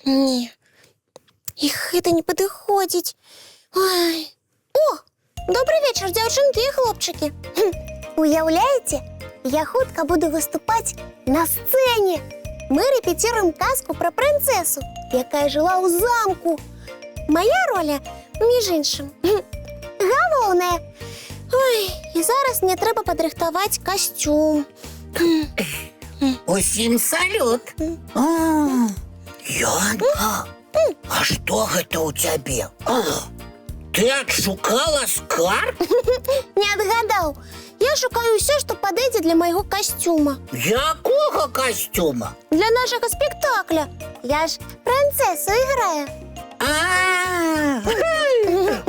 Не, их это не подыходить. Ой. О, добрый вечер, дзяўчынкі і хлопчыкі. Уяўляеце, я хутка буду выступаць на сцэне. Мы рэпеціруем казку пра прынцэсу, якая жыла ў замку. Моя роля, між іншым, галоўная. Ой, і зараз мне трэба падрыхтаваць касцюм. Усім салют. Янка, а што гэта ў цябе? Ты адшукала скарб? Не адгадаў. Я шукаю ўсё, што падыдзе для майго касцюма. Якога касцюма? Для нашага спектакля. Я ж прынцэсу іграю.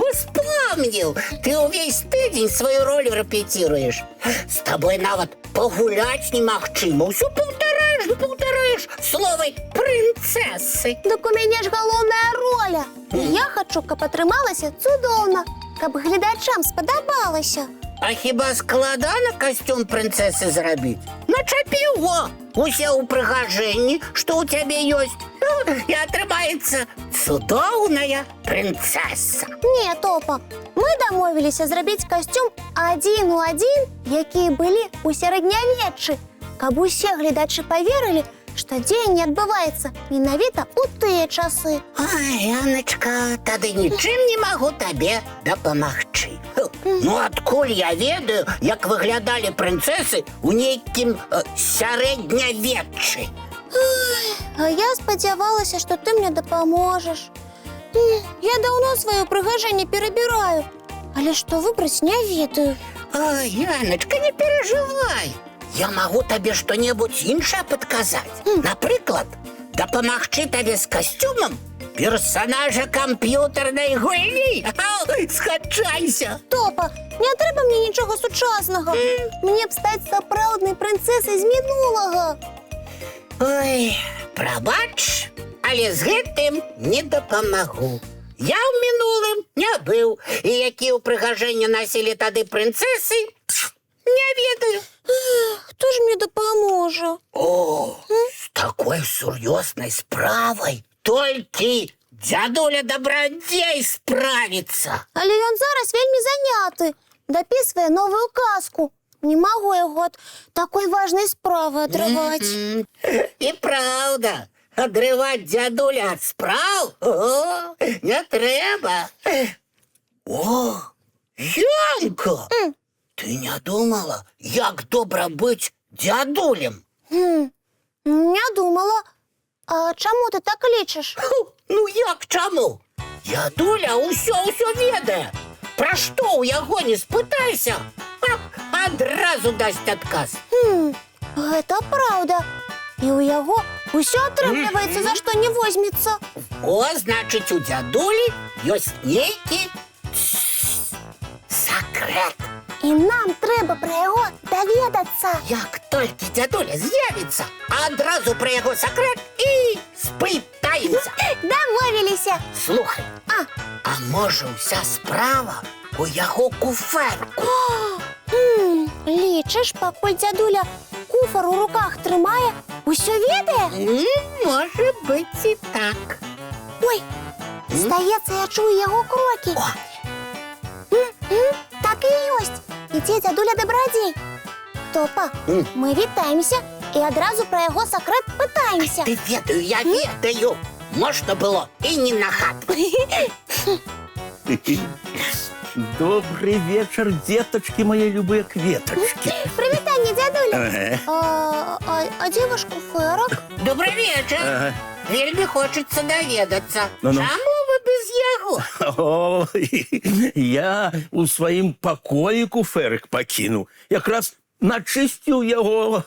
Успомніў! Ты ўвесь тыдзень сваю роль рэпеціруеш. З табой нават пагуляць немагчыма. Усё паўтараеш словы прынцэсы. Дык у мяне ж галоўная роля. І я хачу, каб атрымалася цудоўна, каб гледачам спадабалася. А хіба складана касцюм прынцэсы зрабіць? Начапі его! Усе ўпрыгажэнні, што ў цябе ёсць. І атрымаецца цудоўная прынцэса. Не, Топа, мы дамовіліся зрабіць касцюм адзін у адзін, якія былі ў сярэднявеччы, каб усе гледачы паверылі, што дзеянне адбываецца менавіта ў тыя часы. Ой, Яначка, тады нічым не магу табе дапамагчы. Ну, адкуль я ведаю, як выглядалі прынцэсы ў нейкім сярэднявеччы? А я спадзявалася, што ты мне дапаможаш. Я даўно сваё прыгажэнне перабіраю, але што выбраць не ведаю. Ой, Яначка, не перажывай. Я магу табе што-небудзь іншае падказаць. Напрыклад, дапамагчы табе з касцюмам персонажа камп'ютарнай гульні. Скачайся. Топа, не трэба мне нічога сучаснага. Мне б стаць сапраўднай прынцэсай з мінулага. Ой, прабач, але з гэтым не дапамагу. Я ў мінулым не быў, і якія ўпрыгажэнні насілі тады прынцэсы, не ведаю. Хто ж мне дапаможа? О, з такой сур'ёзнай справай толькі дзядуля Дабрадзей справіцца. Але ён зараз вельмі заняты, дапісвае новую казку. Не магу яго ад такой важнай справы адрываць. І праўда, адрываць дзядуля ад спраў? О, не трэба. О, Янка! Ты не думала, як добра быць дзядулем? Не думала. А чаму ты так лічыш? Ну як чаму? Дзядуля ўсё ведае. Пра што ў яго не спытайся, адразу дасць адказ. Гэта праўда. І ў яго ўсё атрымліваецца, за што не возьмецца. О, значыць, у дзядулі ёсць нейкі сакрэт. І нам трэба пра яго даведацца. Як толькі дзядуля з'явіцца, адразу пра яго сакрэт і спытаемся. Дамовіліся. Слухай, а можа ўся справа у яго куфэрку? Лічыш, пакуль дзядуля куфар у руках трымае, усё ведае? Можа быць і так. Ой, здаецца, я чую яго крокі. Так і ёсць. Ідзе дзядуля Дабрадзей. Топа, мы вітаемся і адразу пра яго сакрэт пытаемся. Ты ведаю, я ведаю. Можна было і не нагадваць. Добрый вечер, деточки мои любые кветочки. Прывітанне, дзядуля. А дзе ваш куфэрак? Добрый вечер. Вельмі хочацца даведацца. Ну-ну. Чаму вы без яго? Ой, я у сваім пакоі куфэрык пакінуў. Якраз начысціў яго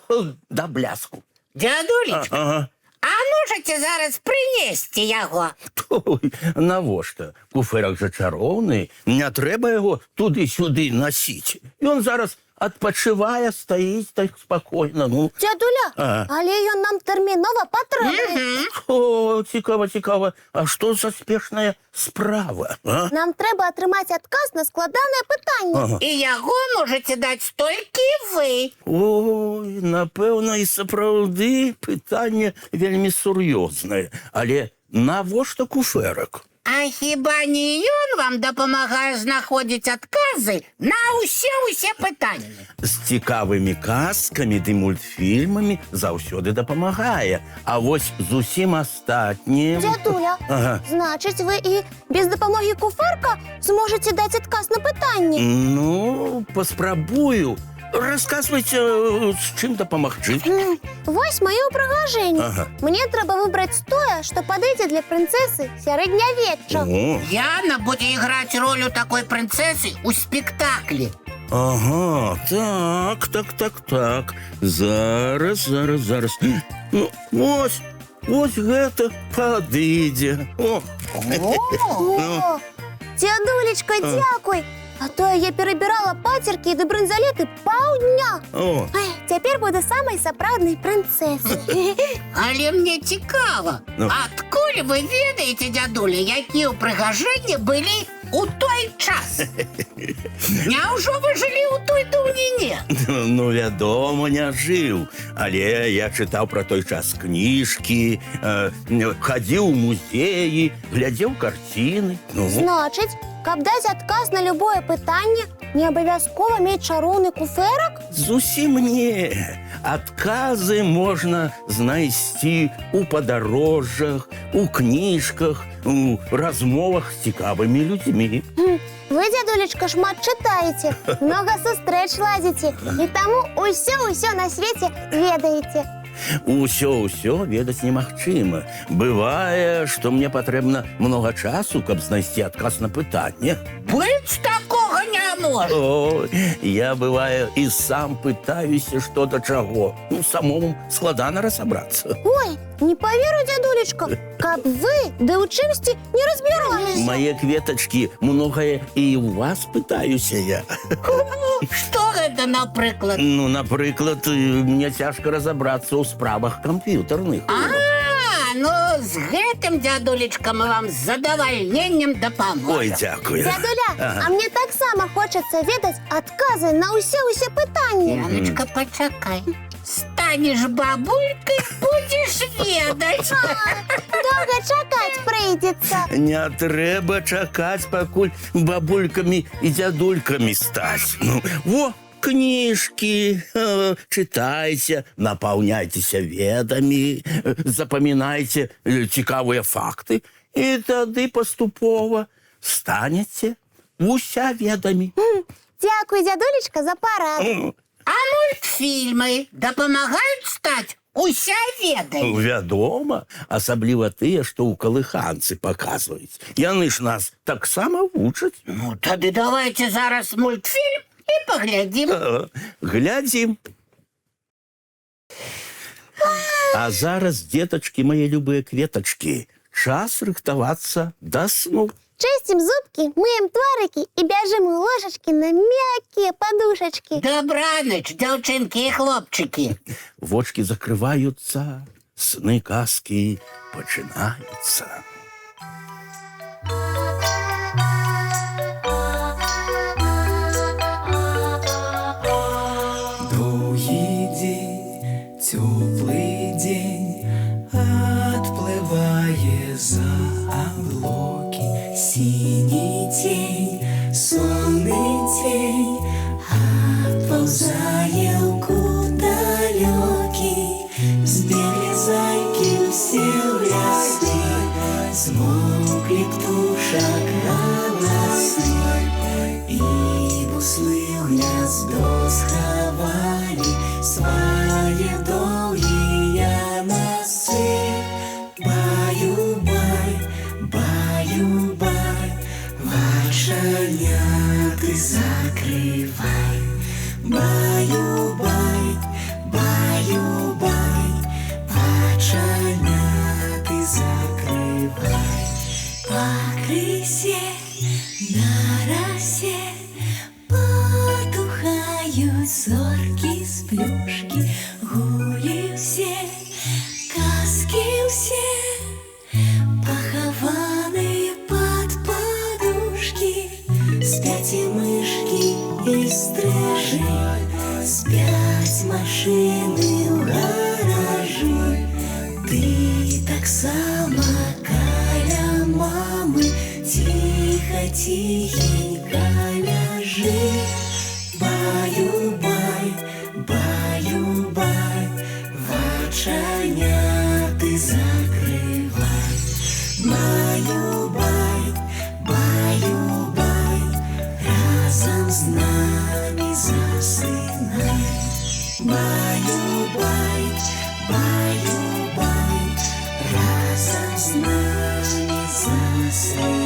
да бляску. Дзядулечка, а можаце зараз прынесці яго? Ой, навошта? Куфэрак зачароўны, не трэба яго туды-сюды насіць. Ён зараз адпачывае, стаіць так спакойна. Ну, Дзядуля, але ён нам тэрмінова патрэбны. о, цікава. А што за спешная справа? А? Нам трэба атрымаць адказ на складанае пытанне. І яго можаце даць толькі вы. Ой, напэўна, і сапраўды пытанне вельмі сур'ёзнае. Але навошта куфэрак? А хіба не ён вам дапамагае знаходзіць адказы на ўсе пытанні? З цікавымі казкамі ды мультфільмамі заўсёды дапамагае. А вось зусім астатнім... Дзядуля, значыць, вы і без дапамогі куфэрка зможаце даць адказ на пытанне. Ну, паспрабую. Расказвайце, з чым дапамагчы. Вось маё ўпрыгажэнне. Мне трэба выбраць тое, што падыдзе для прынцэсы сярэднявечча. Яна будзе іграць ролю такой прынцэсы ў спектаклі. Ага, так. Зараз. Ну, вось гэта падыдзе. О, Дзядулечка, дзякуй! А то я перабірала пацеркі ды брынзалеты паўдня. Цяпер буду самай сапраўднай прынцэсай. Але мне цікава, адкуль вы ведаеце, дзядуля, якія ўпрыгажэнні былі у той час? Няўжо вы жылі ў той даўніне? Ну, вядома, не жыў. Але я чытаў пра той час кніжкі, хадзіў у музеі, глядзеў карціны. Значыць, каб даць адказ на любое пытанне, не абавязкова мець чароўны куфэрак? Зусім не. Адказы можна знайсці ў падарожжах, у кніжках, у размовах з цікавымі людзьмі. Вы, дзядулечка, шмат чытаеце, многа сустрэч ладзіце, і таму ўсё на свеце ведаеце. Усё ведаць немагчыма. Бывае, што мне патрэбна многа часу, каб знайсці адказ на пытанне. Быць такога не можа. Ой, я, бывае, і сам пытаюся, што да чаго. Ну, самому складана разабрацца. Ой, не паверу, дзядулечка, каб вы ды ў чымсьці не разбіраліся. Мае кветачкі, многае і ў вас пытаюся я. Што гэта, напрыклад? Ну, напрыклад, мне цяжка разабрацца ў справах камп'ютарных. Ну, з гэтым, дзядулечка, мы вам з задавальненнем дапаможам. Ой, дзякую. Дзядуля, а мне таксама хочацца ведаць адказы на ўсе пытанні. Яночка, пачакай. Станеш бабулькай, будзеш ведаць. Доўга чакаць прыйдзецца. Не трэба чакаць, пакуль бабулькамі і дзядулькамі стаць. Ну, во, кніжкі, чытайце, напаўняйцеся ведамі, запамінайце цікавыя факты, і тады паступова станеце усяведамі. Дзякуй, дзядулечка, за параду. А мультфільмы дапамагаюць стаць усяведамі? Вядома, асабліва тыя, што ў калыханцы паказваюць. Яны ж нас таксама вучаць. Ну, тады давайце зараз мультфільм і паглядзім. Глядзім. А зараз, дзетачкі, мае любыя кветачкі, час рыхтавацца да сну. Чысцім зубкі, мыем тварыкі і бяжым у ложачкі на мяккія падушачкі. Дабраныч, дзяўчынкі і хлопчыкі. Вочкі закрываюцца, сны казкі пачынаюцца. Доўгі дзень, цёплы дзень, адплывае за аблокі. Сіні тень, сонны тень, адпаўзае ў кут далёкі. Збеглі зайкі ўсе ў лясы, змоўклі птушак галасы, і буслы ў гняздо схавалі свае доўгія носы. Баю-бай, плюшки, гулі все, казки все, похованные под подушки. Спять и мышки, и стрижи, спять машины в гаражи. Ты так сама, каля мамы, тихо, тихенько ляжи. Баю-бай, баю-бай, вачаня ты закрывай. Баю-бай, баю-бай, разом с нами засынай. Баю-бай, баю-бай, разом с нами засынай.